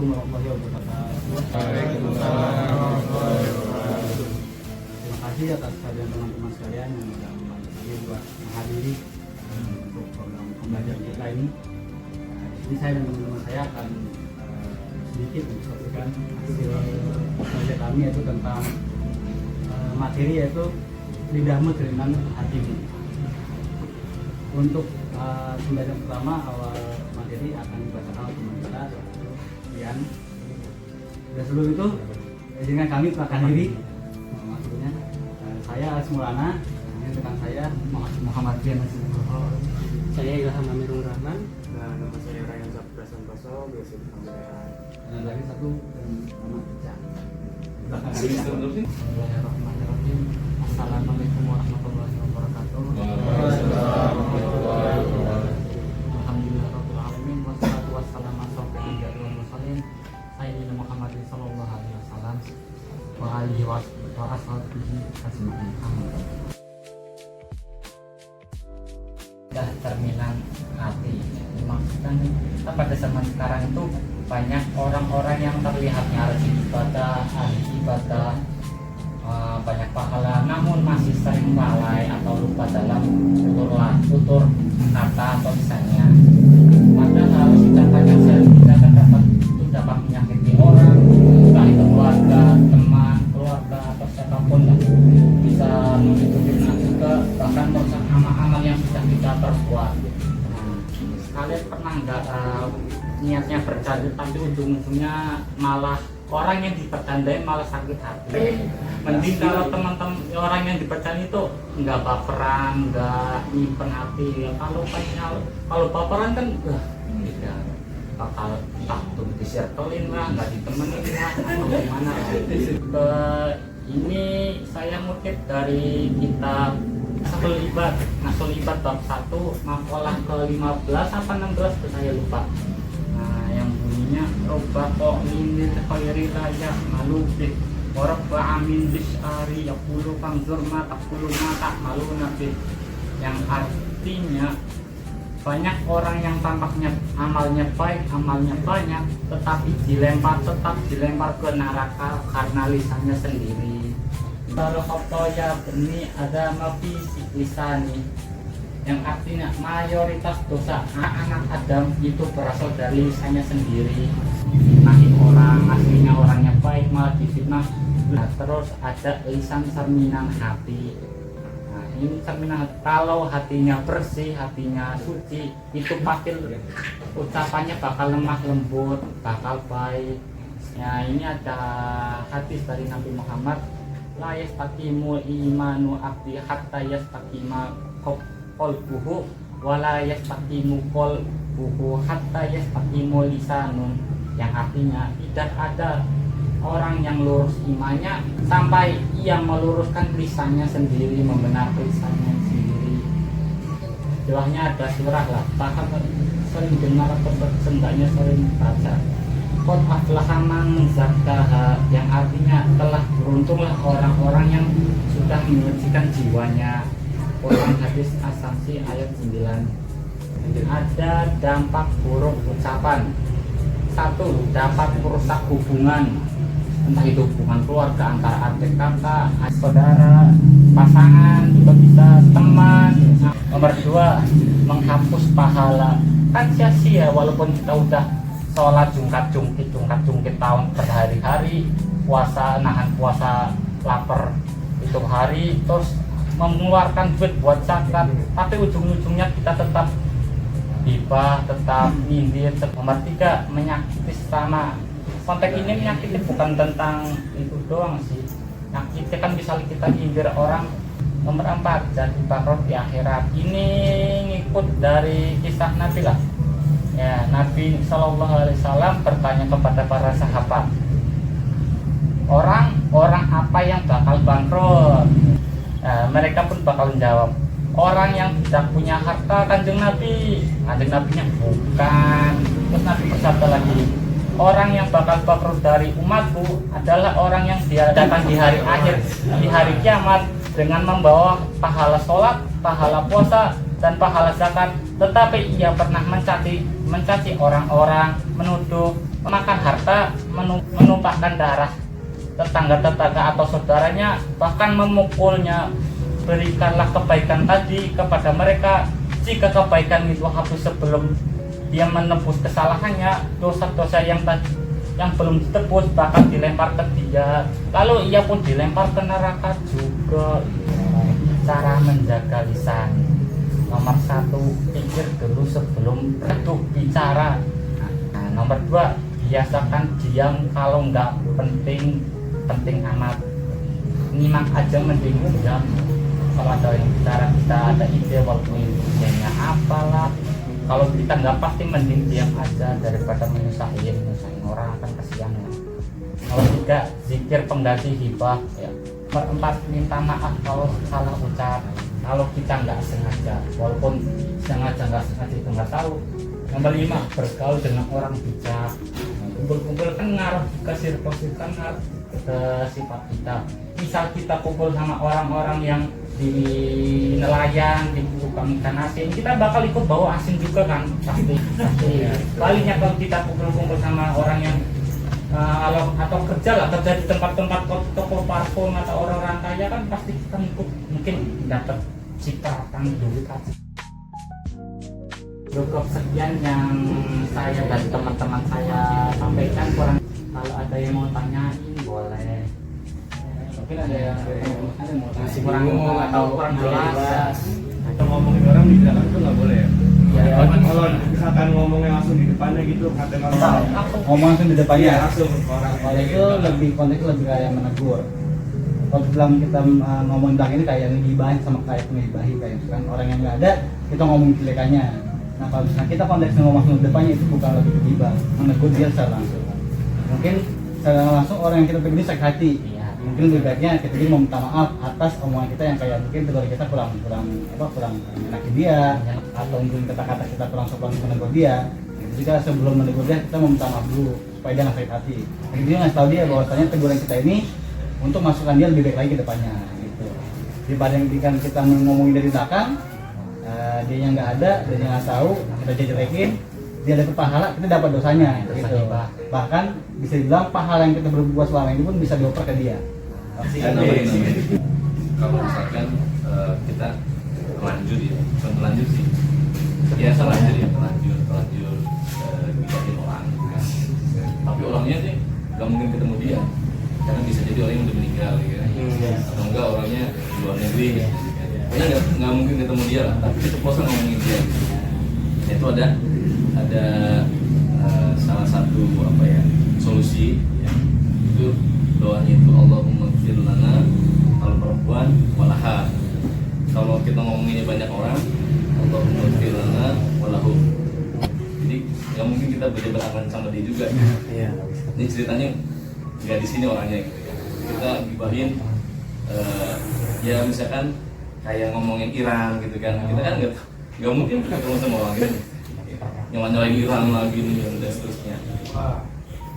Assalamualaikum warahmatullahi wabarakatuh. Waalaikumsalam warahmatullahi wabarakatuh. Terima kasih atas kehadiran teman-teman sekalian yang sudah membantu kami buat menghadiri untuk program pembelajaran kita ini. Di sini saya dan teman-teman saya akan sedikit menyampaikan hasil belajar kami, yaitu tentang materi, yaitu lidahmu dengan hatimu. Untuk pembelajaran pertama, awal materi akan dibacakan oleh teman kita, Ian. Dan sebelum itu, izinkan kami perkenalkan diri. Maksudnya saya Asmulana, ini rekan saya Muhammad Rian. Saya Ilham Amirul Rahman. Nah, nama saya Ryan Zabra Santoso, biasa dipanggil Ryan. Dan lagi satu nama Ica. Bismillahirrahmanirrahim. Assalamualaikum warahmatullahi wabarakatuh. Alhamdulillahirabbil alamin wassalatu wassalamu ala asyrofil mursalin sayyidina Muhammadin sallallahu alaihi wasallam wa alihi wa ashabihi ajmain. Cerminan hati. Dimaksudkan kita pada zaman sekarang itu banyak orang-orang yang terlihatnya rajin ibadah, ahli ibadah, banyak pahala, namun masih sering lalai atau lupa dalam tutur kata atau misalnya. Padahal ucapan yang sering kita dapat itu dapat menyakiti orang, entah itu keluarga, teman, keluarga atau siapapun lah. Bisa membuat juga, bahkan merusak amal-amal yang sudah kita perbuat. Kalian pernah nggak niatnya bercanda tapi ujung-ujungnya malah orang yang dipercandain malah sakit hati? Mending kalau teman-teman orang yang dipercaya itu nggak baperan, nggak nyimpen hati. Kalau baperan kan tidak bakal takut disirkelin lah, nggak ditemenin lah, atau gimana. Ini saya ngutip dari kitab Nasul Ibad bab 1 makalah ke-15 apa 16 saya lupa. Nah, yang bunyinya robbaqo minil khairi layak malubih warabba amin bisyari yaqulu fanzur ma taqulu ma ta'maluna bih. Yang artinya banyak orang yang tampaknya amalnya baik, amalnya banyak, tetapi tetap dilempar ke neraka karena lisannya sendiri. Kalau khotoya beni ada mafi lisani, yang artinya mayoritas dosa anak Adam itu berasal dari lisannya sendiri. Fitnahin orang, aslinya orangnya baik malah difitnah. Nah, terus ada lisan cerminan hati. Nah, ini cerminan hati. Kalau hatinya bersih, hatinya suci, itu pasti ucapannya bakal lemah lembut, bakal baik. Ya, ini ada hadis dari Nabi Muhammad, la yastaqimu imanu abdi hatta yastaqima qalbuhu wa la yastaqimu qalbuhu hatta yastaqimu lisanun. Yang artinya tidak ada orang yang lurus imannya sampai ia meluruskan lisannya sendiri, membenarkan lisannya sendiri. Jawahnya ada surah lah, bahkan sering dengar atau seenggaknya sering baca. Qad aflaha man zakkaha, yang artinya telah beruntunglah orang-orang yang sudah menyucikan jiwanya. Quran hadis As-Samsi ayat 9. Ada dampak buruk ucapan. 1. Dapat merusak hubungan, entah itu hubungan keluarga, antara adik kakak, saudara, pasangan, juga bisa teman. Nomor 2, menghapus pahala. Kan sia-sia walaupun kita udah sholat jungkat-jungkit tahun berhari-hari, puasa, nahan puasa lapar itu hari, terus mengeluarkan duit buat zakat, tapi ujung-ujungnya kita tetap hibah, tetap nyindir. Nomor 3, menyakiti sesama. Konteks ini menyakiti bukan tentang itu doang sih, nyakiti kan bisa kita nyindir orang. Nomor 4, jadi bakro di akhirat. Ini ngikut dari kisah Nabi lah. Ya, Nabi Shallallahu Alaihi Wasallam bertanya kepada para sahabat, orang apa yang bakal bangkrut? Mereka pun bakal menjawab, orang yang tidak punya harta. Kanjeng Nabinya bukan. Terus Nabi bersabda lagi, orang yang bakal bangkrut dari umatku adalah orang yang diadakan di hari akhir, di hari kiamat, dengan membawa pahala sholat, pahala puasa, dan pahala zakat, tetapi ia pernah mencaci orang-orang, menuduh, Memakan harta, menumpahkan darah tetangga-tetangga atau saudaranya, bahkan memukulnya. Berikanlah kebaikan tadi kepada mereka. Jika kebaikan itu habis sebelum dia menebus kesalahannya, dosa-dosa yang belum ditebus bahkan dilempar ke dia, lalu ia pun dilempar ke neraka juga. Cara menjaga lisan: nomor 1, pikir dulu sebelum redup bicara. Nah, nomor 2, biasakan diam kalau nggak penting amat. Nyimak aja mending diam. Kalau ada yang bicara kita ada ide walaupun idenya apalah, kalau kita nggak pasti mending diam aja daripada menyusahin orang, akan kasihan ya. Kalau 3, zikir pengganti hibah ya. Nomor 4, minta maaf kalau salah ucap, kalau kita nggak sengaja, walaupun sengaja nggak sengaja itu nggak tahu. Nomor 5, bergaul dengan orang bijak. Kumpul-kumpul kan ngaruh ke sirkulasi, kan ngaruh ke sifat kita. Misal kita kumpul sama orang-orang yang di nelayan, di tukang ikan asin, kita bakal ikut bawa asin juga kan, pasti. Paling kalau kita kumpul-kumpul sama orang yang atau kerja di tempat-tempat toko parfum atau orang kaya kan, pasti kita ikut, mungkin dapat cipratan duit aja. Cukup sekian yang saya dan teman-teman saya sampaikan. Kalau ada yang mau tanyain boleh. Mungkin ada yang mau tanya kurang atau kurang jelas Atau ngomongin orang di belakang itu nggak boleh ya? ya, Kalau misalkan ngomongnya langsung di depannya gitu, kata ngomong langsung di depannya. Iya, langsung orang. Kalau itu lebih konteksnya lebih kayak menegur. Kalau bilang kita ngomong tentang ini kayak ngegibahin sama kayak ngegibahi, kayak misalkan orang yang nggak ada kita ngomongin jelekannya. Nah kalau misalkan kita konteksnya ngomong langsung di depannya, itu bukan lebih kegibah, menegur dia secara langsung. Mungkin secara langsung orang yang kita tegur ini sakit hati. Mungkin lebih baiknya kita juga meminta maaf atas omongan kita yang kayak mungkin tegur kita kurang enakin dia, atau mungkin kata-kata kita kurang sopan menegur dia. Jika sebelum menegur dia kita meminta maaf dulu supaya dia nggak sakit hati. Jadi dia ngasih tahu dia bahwasanya teguran kita ini untuk masukkan dia lebih baik lagi ke depannya gitu. Dibandingkan kita ngomongin dari belakang, dia yang nggak ada, dia yang nggak tahu, kita jelekin, dia dapat pahala, kita dapat dosanya gitu. Bahkan bisa dibilang pahala yang kita berbuat selama ini pun bisa dioper ke dia. Kalau misalkan kita terlanjur ya, bukan terlanjur sih, ya terlanjur bikin orang kan. Tapi orangnya sih nggak mungkin ketemu dia, karena bisa jadi orang yang udah meninggal gitu kan. Atau enggak orangnya di luar negeri gitu kan. Pokoknya nggak mungkin ketemu dia lah, tapi keceplosan ngomongin dia gitu. Itu ada salah satu solusi ya. Itu doanya itu Allahumma ighfir lana, kalau perempuan walaha. Kalau kita ngomonginnya banyak orang, Allahumma ighfir lana walahum. Jadi nggak mungkin kita berjabat sama dia juga. Iya. Ini ceritanya nggak di sini orangnya gitu ya. Kita gibahin ya misalkan kayak ngomongin Iran gitu kan. Kita kan nggak mungkin ketemu sama orang gitu. Nyalain Iran lagi nih dan seterusnya.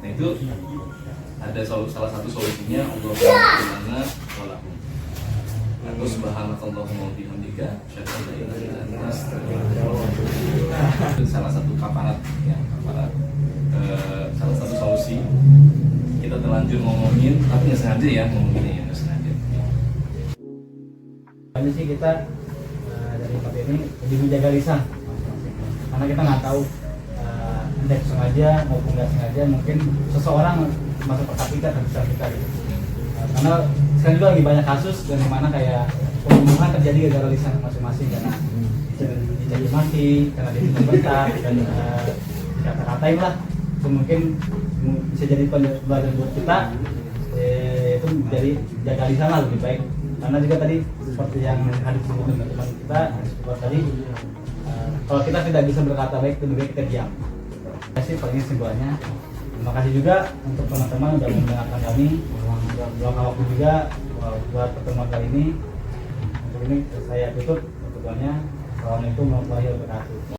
Nah itu ada salah satu solusinya Allahumma walahum. Atau subhanakallahumma wa bihamdika asyhadu an la ilaha illa anta astaghfiruka. Itu salah satu kafarat ya, salah satu solusi. Kita terlanjur ngomongin tapi nggak sengaja ya ngomonginnya ya, nggak sengaja. Ini sih kita dari part ini lebih menjaga lisan, karena kita nggak tahu entah sengaja maupun nggak sengaja mungkin seseorang masuk otak kita dan bisa kita gitu. Karena sekarang juga lagi banyak kasus dan dimana kayak pembunuhan terjadi gara-gara lisan masing-masing, karena dicaci maki, karena dia bentak dan dikata-katain lah. Itu mungkin bisa jadi pelajaran buat kita, itu jadi jaga lisan lah lebih baik. Karena juga tadi seperti yang hadis disebutkan teman kita seperti tadi, kalau kita tidak bisa berkata baik, lebih baik kita diam. Terima kasih, paling kesimpulannya. Terima kasih juga untuk teman-teman yang sudah mendengarkan kami. Luang waktu juga buat pertemuan kali ini. Untuk ini saya tutup pertemuannya. Assalamualaikum warahmatullahi wabarakatuh.